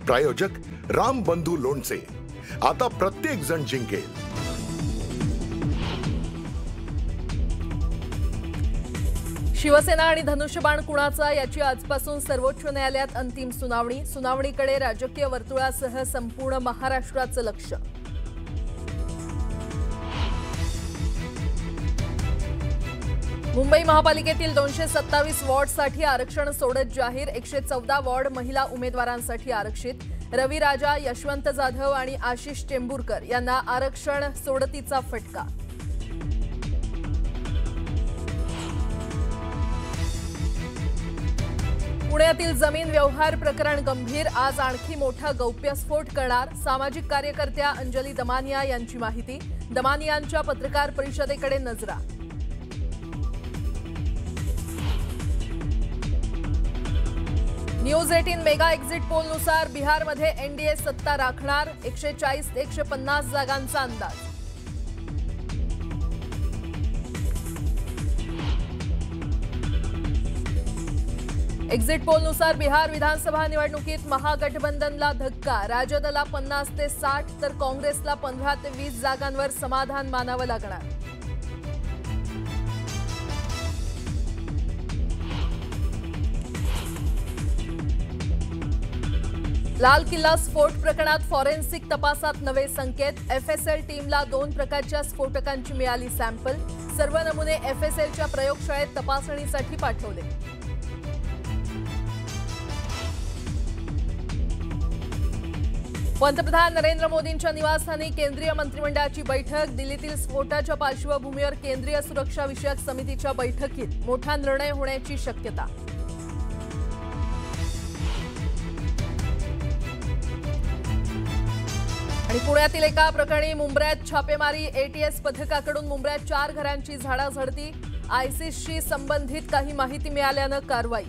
प्रायोजक राम बंधू लोणचे। आता प्रत्येक जण जिंकेल। शिवसेना आणि धनुष्यबाण कुणाचा याची आजपासून सर्वोच्च न्यायालयात अंतिम सुनावणी। सुनावणीकडे राजकीय वर्तुळासह संपूर्ण महाराष्ट्राचं लक्ष। मुंबई महापालिकेतील 227 वॉर्डसाठी आरक्षण सोडत जाहीर। 114 वॉर्ड महिला उमेदवारांसाठी आरक्षित। रवी राजा, यशवंत जाधव आणि आशिष टेंभुरकर यांना आरक्षण सोडतीचा फटका। पुण्यातील जमीन व्यवहार प्रकरण गंभीर। आज आणखी मोठा गौप्यस्फोट करणार। सामाजिक कार्यकर्त्या अंजली दमानिया यांची माहिती। दमानियांच्या पत्रकार परिषदेकडे नजरा। न्यूज 18 मेगा एक्झिट पोलनुसार बिहारमध्ये एनडीए सत्ता राखणार। 140 ते 150 जागांचा अंदाज। एक्झिट पोलनुसार बिहार विधानसभा निवडणुकीत महागठबंधनला धक्का। राजदला 50 ते 60 तर काँग्रेसला 15 ते 20 जागांवर समाधान मानावं लागणार। लाल किल्ला स्फोट प्रकरणात फॉरेन्सिक तपासात नवे संकेत। एफएसएल टीमला 2 प्रकारच्या स्फोटकांची मिळाली सॅम्पल। सर्व नमुने एफएसएलच्या प्रयोगशाळेत तपासणीसाठी पाठवले। पंतप्रधान नरेंद्र मोदींच्या निवासस्थानी केंद्रीय मंत्रिमंडळाची बैठक। दिल्लीतील स्फोटाच्या पार्श्वभूमीवर केंद्रीय सुरक्षा विषयक समितीच्या बैठकीत मोठा निर्णय होण्याची शक्यता। आणि पुण्यातील एका प्रकरणी मुंब्र्यात छापेमारी। एटीएस पथकाकडून मुंब्र्यात 4 घरांची झाडाझडती। आयसिसशी संबंधित काही माहिती मिळाल्यानं कारवाई।